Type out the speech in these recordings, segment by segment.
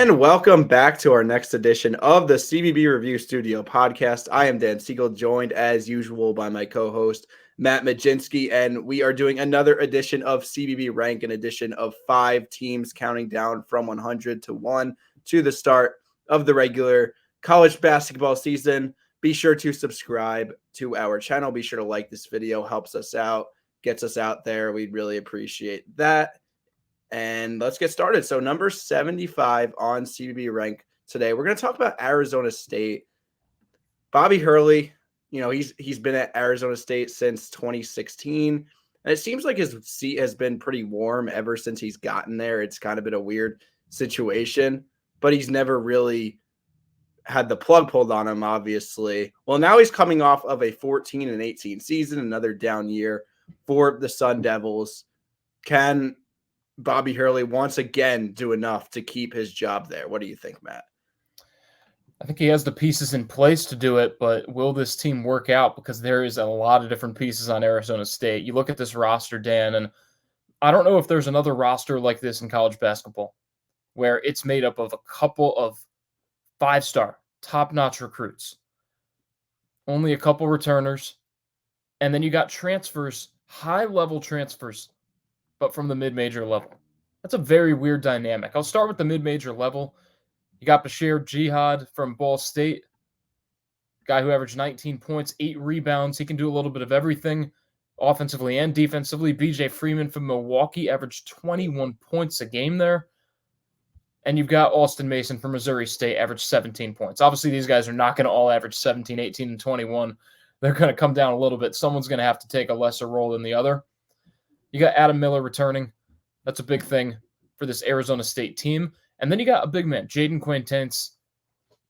And welcome back to our next edition of the CBB Review Studio podcast. I am Dan Siegel, joined as usual by my co-host, Mat Mlodzinski, and we are doing another edition of CBB Rank, an edition of 5 teams counting down from 100 to 1 to the start of the regular college basketball season. Be sure to subscribe to our channel. Be sure to like this video, helps us out, gets us out there. We'd really appreciate that. And let's get started. So number 75 on CBB Rank today, we're going to talk about Arizona State. Bobby Hurley, he's been at Arizona State since 2016. And it seems like his seat has been pretty warm ever since he's gotten there. It's kind of been a weird situation, but he's never really had the plug pulled on him, obviously. Well, now he's coming off of a 14-18 season, another down year for the Sun Devils. Can Bobby Hurley once again do enough to keep his job there? What do you think, Matt? I think he has the pieces in place to do it, but will this team work out? Because there is a lot of different pieces on Arizona State. You look at this roster, Dan, and I don't know if there's another roster like this in college basketball where it's made up of a couple of 5-star, top-notch recruits, only a couple returners, and then you got transfers, high-level transfers, but from the mid-major level. That's a very weird dynamic. I'll start with the mid-major level. You got Bashir Jihad from Ball State, guy who averaged 19 points, 8 rebounds. He can do a little bit of everything, offensively and defensively. BJ Freeman from Milwaukee averaged 21 points a game there. And you've got Austin Mason from Missouri State, averaged 17 points. Obviously, these guys are not going to all average 17, 18, and 21. They're going to come down a little bit. Someone's going to have to take a lesser role than the other. You got Adam Miller returning. That's a big thing for this Arizona State team. And then you got a big man, Jaden Quintance,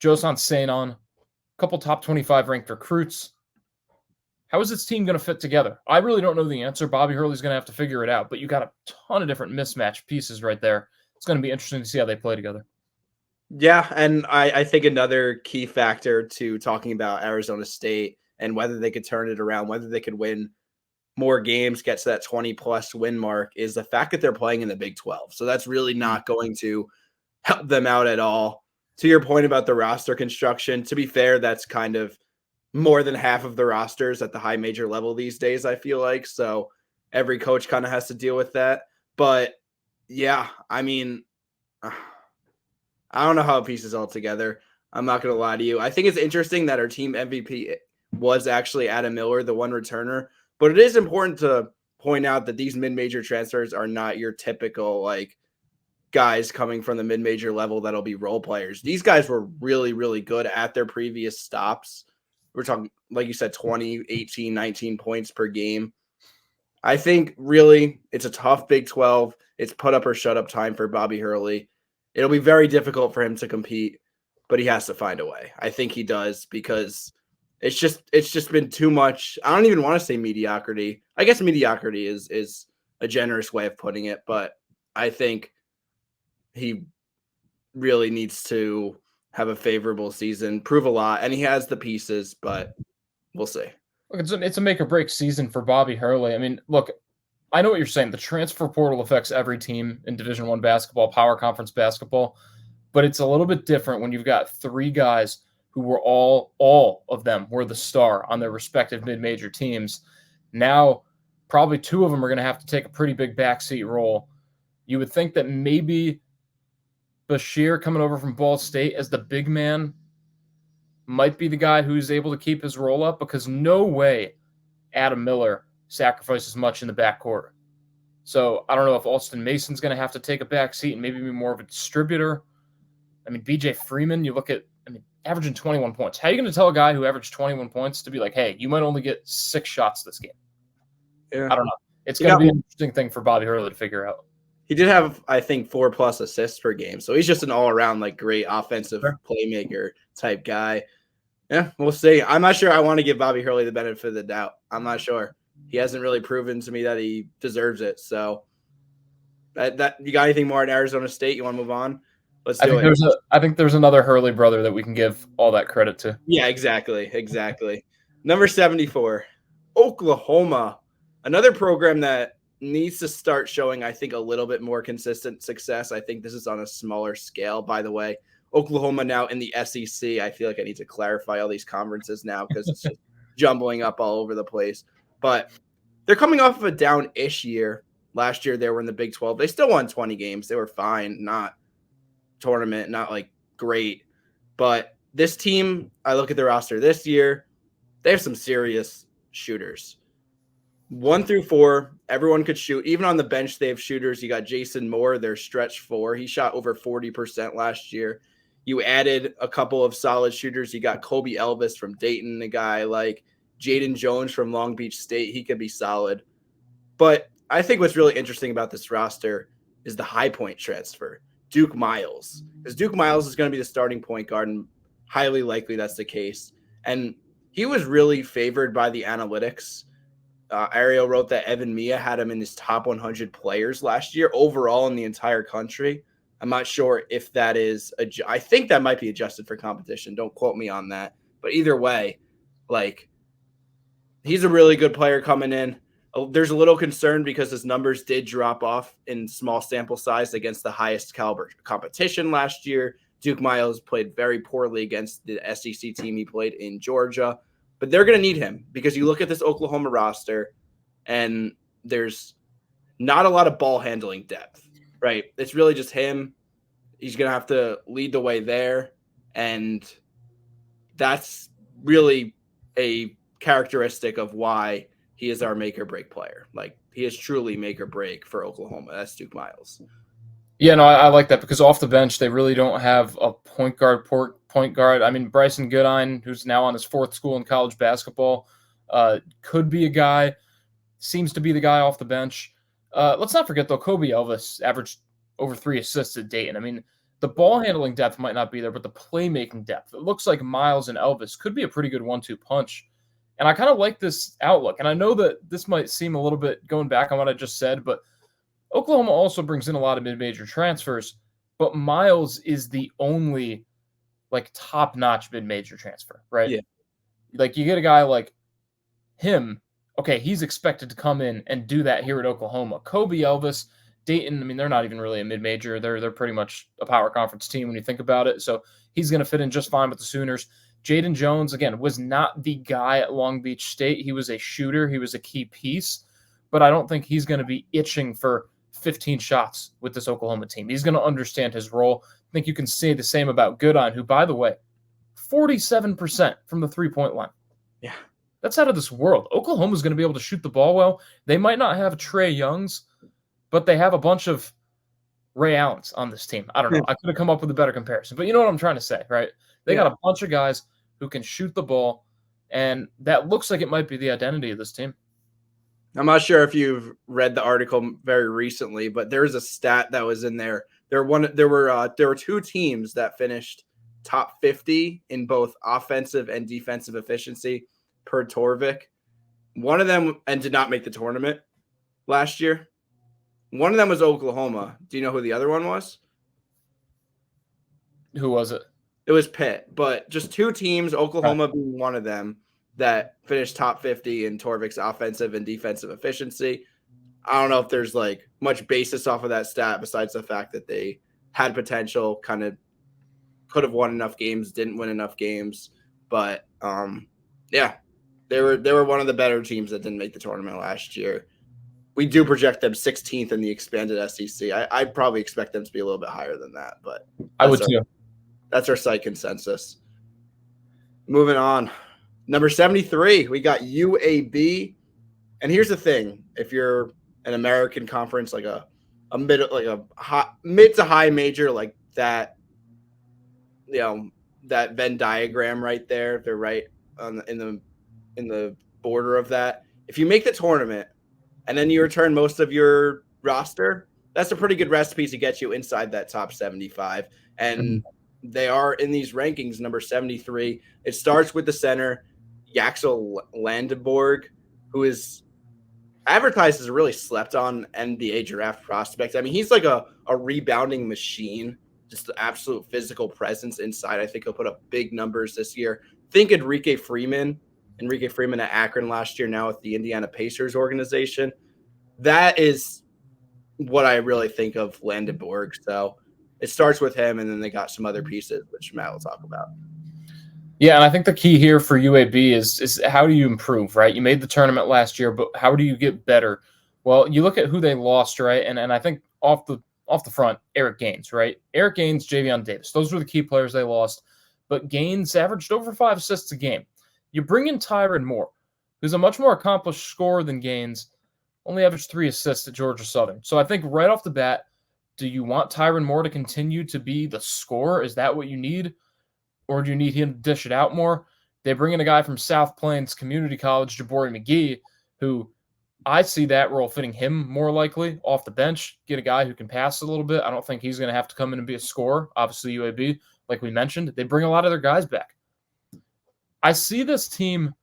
Josan Sanon, a couple top 25 ranked recruits. How is this team going to fit together? I really don't know the answer. Bobby Hurley's going to have to figure it out. But you got a ton of different mismatch pieces right there. It's going to be interesting to see how they play together. Yeah, and I think another key factor to talking about Arizona State and whether they could turn it around, whether they could win more games, get to that 20-plus win mark, is the fact that they're playing in the Big 12. So that's really not going to help them out at all. To your point about the roster construction, to be fair, that's kind of more than half of the rosters at the high major level these days, I feel like. So every coach kind of has to deal with that. But, yeah, I mean, I don't know how it pieces all together. I'm not going to lie to you. I think it's interesting that our team MVP was actually Adam Miller, the one returner. But it is important to point out that these mid-major transfers are not your typical, guys coming from the mid-major level that'll be role players. These guys were really, really good at their previous stops. We're talking, like you said, 20, 18, 19 points per game. I think, really, it's a tough Big 12. It's put up or shut up time for Bobby Hurley. It'll be very difficult for him to compete, but he has to find a way. I think he does, because it's just been too much. I don't even want to say mediocrity. I guess mediocrity is a generous way of putting it, but I think he really needs to have a favorable season, prove a lot, and he has the pieces, but we'll see. Look, it's a make or break season for Bobby Hurley. I mean, look, I know what you're saying. The transfer portal affects every team in Division I basketball, power conference basketball, but it's a little bit different when you've got 3 guys who were all of them were the star on their respective mid-major teams. Now, probably 2 of them are going to have to take a pretty big backseat role. You would think that maybe Bashir coming over from Ball State as the big man might be the guy who's able to keep his role up, because no way Adam Miller sacrifices much in the backcourt. So I don't know if Austin Mason's going to have to take a backseat and maybe be more of a distributor. I mean, BJ Freeman, you look at, averaging 21 points. How are you going to tell a guy who averaged 21 points to be like, hey, you might only get 6 shots this game? Yeah. I don't know. It's going to be an interesting thing for Bobby Hurley to figure out. He did have, I think, 4+ assists per game. So he's just an all-around, great offensive playmaker type guy. Yeah, we'll see. I'm not sure I want to give Bobby Hurley the benefit of the doubt. I'm not sure. He hasn't really proven to me that he deserves it. So that you got anything more at Arizona State? You want to move on? Let's do it. I think there's another Hurley brother that we can give all that credit to. Yeah, exactly. Number 74, Oklahoma. Another program that needs to start showing, I think, a little bit more consistent success. I think this is on a smaller scale, by the way. Oklahoma now in the SEC. I feel like I need to clarify all these conferences now because it's just jumbling up all over the place. But they're coming off of a down-ish year. Last year, they were in the Big 12. They still won 20 games. They were fine, not tournament, not like great. But this team, I look at the roster this year, they have some serious shooters. 1 through 4, everyone could shoot. Even on the bench, they have shooters. You got Jason Moore, their stretch 4. He shot over 40% last year. You added a couple of solid shooters. You got Kobe Elvis from Dayton, a guy like Jaden Jones from Long Beach State. He could be solid. But I think what's really interesting about this roster is the high point transfer, Duke Miles. Because Duke Miles is going to be the starting point guard, and highly likely that's the case. And he was really favored by the analytics. Ariel wrote that Evan Mia had him in his top 100 players last year overall in the entire country. I'm not sure if that is I think that might be adjusted for competition. Don't quote me on that. But either way, like, he's a really good player coming in. There's a little concern because his numbers did drop off in small sample size against the highest caliber competition last year. Duke Miles played very poorly against the SEC team he played in Georgia. But they're going to need him because you look at this Oklahoma roster and there's not a lot of ball handling depth, right? It's really just him. He's going to have to lead the way there. And that's really a characteristic of why he is our make or break player. Like, he is truly make or break for Oklahoma. That's Duke Miles. Yeah, no, I like that because off the bench, they really don't have a point guard. I mean, Bryson Goodine, who's now on his 4th school in college basketball, could be a guy, seems to be the guy off the bench. Let's not forget, though, Kobe Elvis averaged over 3 assists at Dayton. I mean, the ball handling depth might not be there, but the playmaking depth, it looks like Miles and Elvis could be a pretty good 1-2 punch. And I kind of like this outlook. And I know that this might seem a little bit going back on what I just said, but Oklahoma also brings in a lot of mid-major transfers, but Miles is the only like top-notch mid-major transfer, right? Yeah. Like, you get a guy like him, okay, he's expected to come in and do that here at Oklahoma. Kobe Elvis, Dayton, I mean, they're not even really a mid-major. They're pretty much a power conference team when you think about it. So he's going to fit in just fine with the Sooners. Jaden Jones, again, was not the guy at Long Beach State. He was a shooter. He was a key piece. But I don't think he's going to be itching for 15 shots with this Oklahoma team. He's going to understand his role. I think you can say the same about Goodine, who, by the way, 47% from the three-point line. Yeah. That's out of this world. Oklahoma's going to be able to shoot the ball well. They might not have Trae Youngs, but they have a bunch of Ray Allens on this team. I don't know. I could have come up with a better comparison, but you know what I'm trying to say, right? They got a bunch of guys who can shoot the ball, and that looks like it might be the identity of this team. I'm not sure if you've read the article very recently, but there was a stat that was in there. There were 2 teams that finished top 50 in both offensive and defensive efficiency per Torvik. One of them and did not make the tournament last year. One of them was Oklahoma. Do you know who the other one was? Who was it? It was Pitt, but just 2 teams, Oklahoma being one of them, that finished top 50 in Torvik's offensive and defensive efficiency. I don't know if there's like much basis off of that stat besides the fact that they had potential, kind of could have won enough games, didn't win enough games. But yeah, they were one of the better teams that didn't make the tournament last year. We do project them 16th in the expanded SEC. I'd probably expect them to be a little bit higher than that, but I would too. That's our site consensus. Moving on. Number 73, we got UAB. And here's the thing. If you're an American conference, like a mid to high major, like that, you know, that Venn diagram right there, they're right on in the border of that. If you make the tournament and then you return most of your roster, that's a pretty good recipe to get you inside that top 75. And they are in these rankings, number 73. It starts with the center, Yaxel Landenborg, who is advertised as a really slept on NBA draft prospect. I mean, he's like a rebounding machine, just the absolute physical presence inside. I think he'll put up big numbers this year. Think Enrique Freeman at Akron last year, now with the Indiana Pacers organization. that is what I really think of Landenborg. So it starts with him, and then they got some other pieces, which Matt will talk about. Yeah, and I think the key here for UAB is how do you improve, right? You made the tournament last year, but how do you get better? Well, you look at who they lost, right? And I think off the front, Eric Gaines, right? Eric Gaines, Javion Davis. Those were the key players they lost. But Gaines averaged over 5 assists a game. You bring in Tyron Moore, who's a much more accomplished scorer than Gaines, only averaged 3 assists at Georgia Southern. So I think right off the bat, do you want Tyron Moore to continue to be the scorer? Is that what you need? Or do you need him to dish it out more? They bring in a guy from South Plains Community College, Jabari McGee, who I see that role fitting him more likely off the bench. Get a guy who can pass a little bit. I don't think he's going to have to come in and be a scorer. Obviously, UAB, like we mentioned, they bring a lot of their guys back. I see this team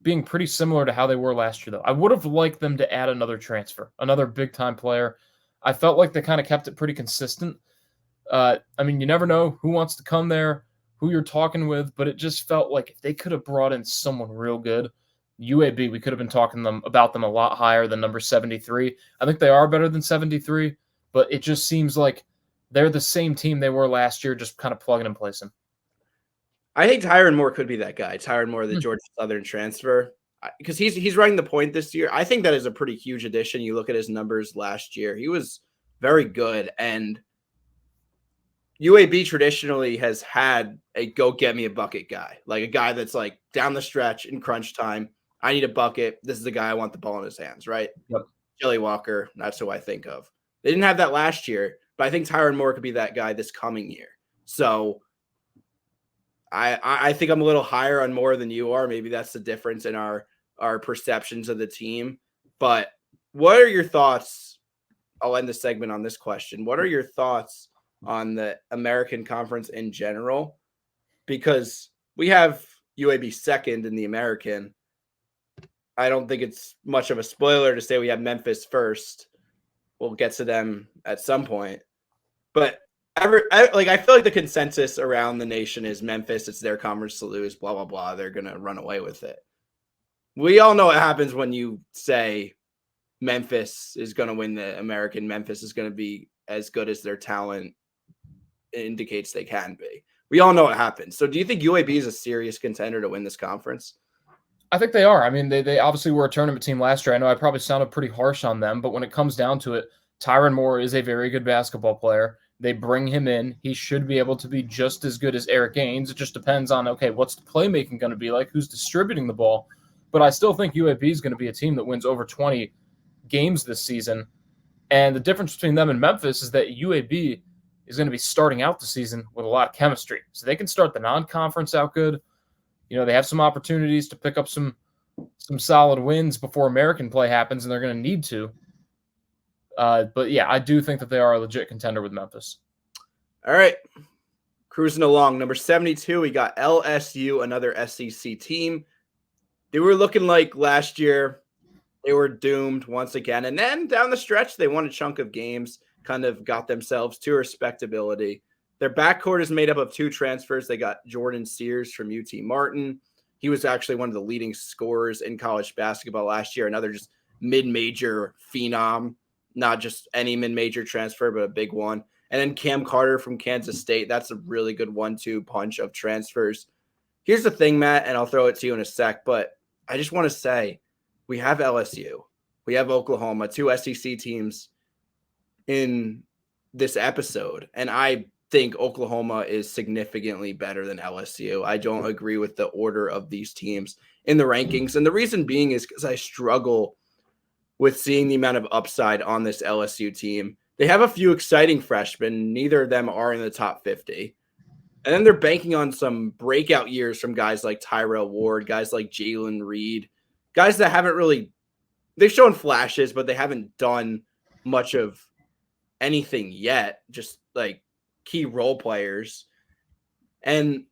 being pretty similar to how they were last year, though. I would have liked them to add another transfer, another big-time player. I felt like they kind of kept it pretty consistent. I mean, you never know who wants to come there, who you're talking with, but it just felt like if they could have brought in someone real good, UAB, we could have been talking about them a lot higher than number 73. I think they are better than 73, but it just seems like they're the same team they were last year, just kind of plugging and placing. I think Tyron Moore could be that guy. Tyron Moore, the Georgia Southern transfer, because he's running the point this year. I think that is a pretty huge addition. You look at his numbers last year; he was very good, and UAB traditionally has had a go get me a bucket guy, like a guy that's like down the stretch in crunch time. I need a bucket. This is the guy I want the ball in his hands, right? Yep. Jelly Walker, that's who I think of. They didn't have that last year, but I think Tyron Moore could be that guy this coming year. So I think I'm a little higher on Moore than you are. Maybe that's the difference in our perceptions of the team. But what are your thoughts? I'll end the segment on this question. What are your thoughts on the American Conference in general? Because we have UAB second in the American. I don't think it's much of a spoiler to say we have Memphis first. We'll get to them at some point. But I feel like the consensus around the nation is Memphis. It's their conference to lose, blah, blah, blah. They're going to run away with it. We all know what happens when you say Memphis is going to win the American. Memphis is going to be as good as their talent indicates they can be. We all know what happens. So do you think UAB is a serious contender to win this conference? I think they are. I mean, they obviously were a tournament team last year. I know I probably sounded pretty harsh on them, but when it comes down to it, Tyron Moore is a very good basketball player. They bring him in. He should be able to be just as good as Eric Gaines. It just depends on, okay, what's the playmaking going to be like? Who's distributing the ball? But I still think UAB is going to be a team that wins over 20 games this season. And the difference between them and Memphis is that UAB is going to be starting out the season with a lot of chemistry. So they can start the non-conference out good. You know, they have some opportunities to pick up some solid wins before American play happens, and they're going to need to. But yeah, I do think that they are a legit contender with Memphis. All right. Cruising along. Number 72, we got LSU, another SEC team. They were looking like last year they were doomed once again. And then down the stretch, they won a chunk of games, kind of got themselves to respectability. Their backcourt is made up of 2 transfers. They got Jordan Sears from UT Martin. He was actually one of the leading scorers in college basketball last year. Another just mid-major phenom, not just any mid-major transfer, but a big one. And then Cam Carter from Kansas State. That's a really good 1-2 punch of transfers. Here's the thing, Matt, and I'll throw it to you in a sec, but I just want to say we have LSU. We have Oklahoma, 2 SEC teams in this episode. And I think Oklahoma is significantly better than LSU. I don't agree with the order of these teams in the rankings. And the reason being is because I struggle with seeing the amount of upside on this LSU team. They have a few exciting freshmen. Neither of them are in the top 50. And then they're banking on some breakout years from guys like Tyrell Ward, guys like Jalen Reed, guys that haven't really – they've shown flashes, but they haven't done much of anything yet, just like key role players. And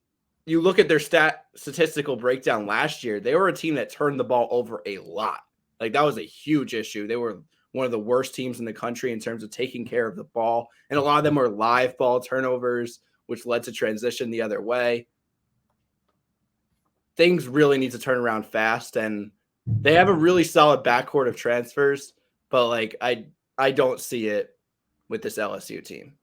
you look at their statistical breakdown last year, they were a team that turned the ball over a lot. Like that was a huge issue. They were one of the worst teams in the country in terms of taking care of the ball. And a lot of them were live ball turnovers, which led to transition the other way. Things really need to turn around fast. And they have a really solid backcourt of transfers, but like I don't see it with this LSU team.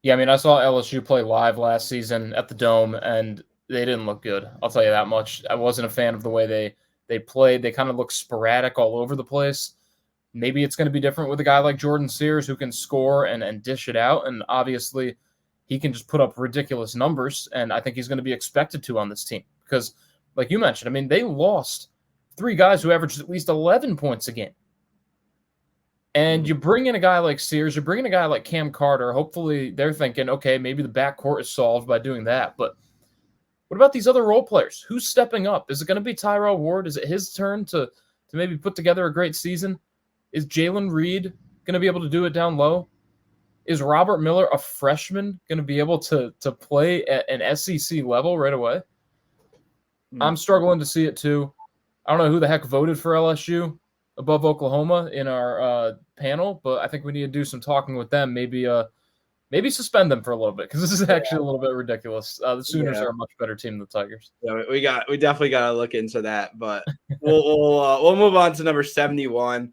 Yeah, I mean, I saw LSU play live last season at the Dome, and they didn't look good. I'll tell you that much. I wasn't a fan of the way they played. They kind of looked sporadic all over the place. Maybe it's going to be different with a guy like Jordan Sears who can score and dish it out, and obviously he can just put up ridiculous numbers, and I think he's going to be expected to on this team because, like you mentioned, I mean, they lost 3 guys who averaged at least 11 points a game. And you bring in a guy like Sears, you bring in a guy like Cam Carter. Hopefully, they're thinking, okay, maybe the backcourt is solved by doing that. But what about these other role players? Who's stepping up? Is it going to be Tyrell Ward? Is it his turn to maybe put together a great season? Is Jalen Reed going to be able to do it down low? Is Robert Miller, a freshman, going to be able to play at an SEC level right away? I'm struggling to see it too. I don't know who the heck voted for LSU above Oklahoma in our panel, but I think we need to do some talking with them. Maybe suspend them for a little bit because this is actually a little bit ridiculous. The Sooners are a much better team than the Tigers. Yeah, we definitely got to look into that, but we'll move on to number 71,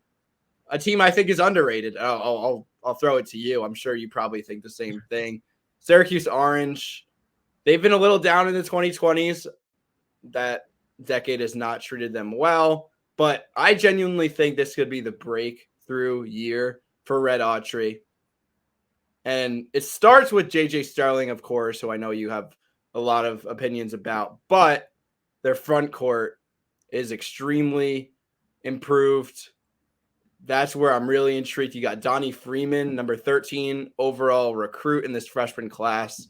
a team I think is underrated. I'll throw it to you. I'm sure you probably think the same thing. Syracuse Orange. They've been a little down in the 2020s. That decade has not treated them well. But I genuinely think this could be the breakthrough year for Red Autry. And it starts with J.J. Starling, of course, who I know you have a lot of opinions about. But their front court is extremely improved. That's where I'm really intrigued. You got Donnie Freeman, number 13 overall recruit in this freshman class.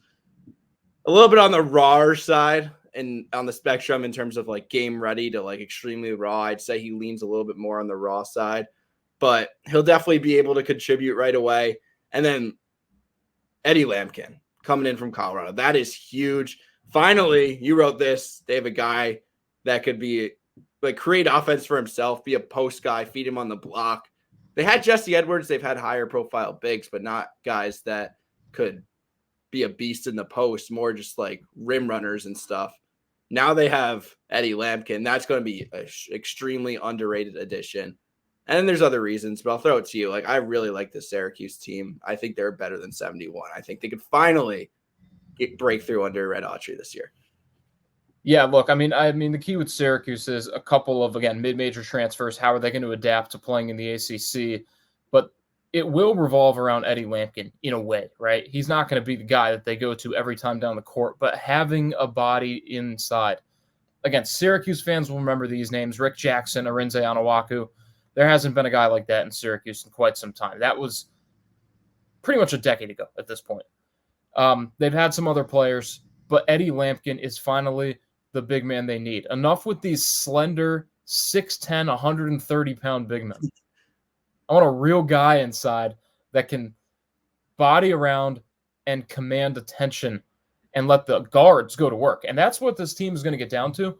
A little bit on the rawer side and on the spectrum in terms of like game ready to like extremely raw. I'd say he leans a little bit more on the raw side, but he'll definitely be able to contribute right away. And then Eddie Lampkin coming in from Colorado. That is huge. Finally, you wrote this. They have a guy that could be like create offense for himself, be a post guy, feed him on the block. They had Jesse Edwards. They've had higher profile bigs, but not guys that could be a beast in the post, more just like rim runners and stuff. Now they have Eddie Lampkin. That's going to be an extremely underrated addition. And then there's other reasons, but I'll throw it to you. Like, I really like the Syracuse team. I think they're better than 71. I think they could finally break through under Red Autry this year. Yeah, look, I mean, the key with Syracuse is a couple of, again, mid-major transfers. How are they going to adapt to playing in the ACC? But it will revolve around Eddie Lampkin in a way, right? He's not going to be the guy that they go to every time down the court, but having a body inside. Again, Syracuse fans will remember these names: Rick Jackson, Arinze Onuaku. There hasn't been a guy like that in Syracuse in quite some time. That was pretty much a decade ago at this point. They've had some other players, but Eddie Lampkin is finally the big man they need. Enough with these slender 6'10", 130-pound big men. I want a real guy inside that can body around and command attention and let the guards go to work. And that's what this team is going to get down to.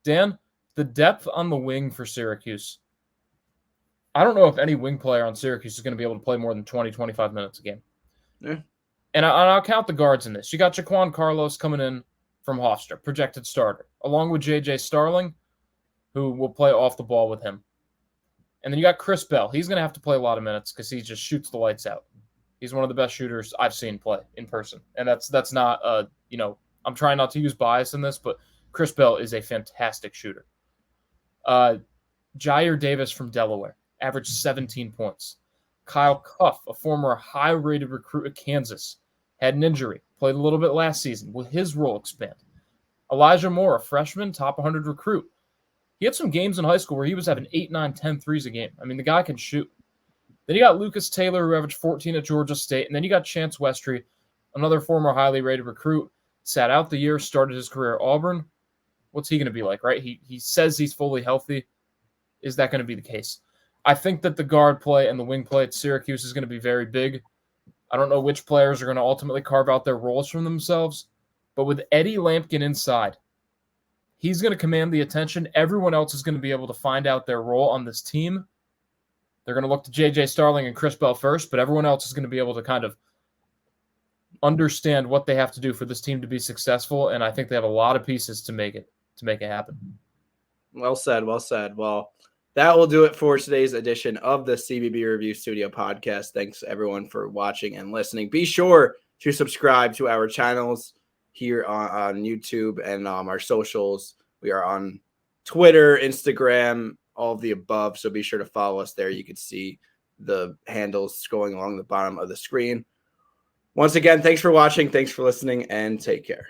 Dan, the depth on the wing for Syracuse. I don't know if any wing player on Syracuse is going to be able to play more than 20, 25 minutes a game. Yeah. And I'll count the guards in this. You got Jaquan Carlos coming in from Hofstra, projected starter, along with J.J. Starling, who will play off the ball with him. And then you got Chris Bell. He's going to have to play a lot of minutes because he just shoots the lights out. He's one of the best shooters I've seen play in person. And that's not, I'm trying not to use bias in this, but Chris Bell is a fantastic shooter. Jair Davis from Delaware, averaged 17 points. Kyle Cuff, a former high-rated recruit at Kansas, had an injury, played a little bit last season. Will his role expand? Elijah Moore, a freshman, top 100 recruit. He had some games in high school where he was having 8, 9, 10 threes a game. I mean, the guy can shoot. Then you got Lucas Taylor, who averaged 14 at Georgia State. And then you got Chance Westry, another former highly rated recruit, sat out the year, started his career at Auburn. What's he going to be like, right? He says he's fully healthy. Is that going to be the case? I think that the guard play and the wing play at Syracuse is going to be very big. I don't know which players are going to ultimately carve out their roles from themselves, but with Eddie Lampkin inside, he's going to command the attention. Everyone else is going to be able to find out their role on this team. They're going to look to J.J. Starling and Chris Bell first, but everyone else is going to be able to kind of understand what they have to do for this team to be successful, and I think they have a lot of pieces to make it happen. Well said, well said. Well, that will do it for today's edition of the CBB Review Studio podcast. Thanks everyone for watching and listening. Be sure to subscribe to our channels here on YouTube and our socials. We are on Twitter, Instagram, all of the above. So be sure to follow us there. You can see the handles going along the bottom of the screen. Once again, thanks for watching. Thanks for listening, and take care.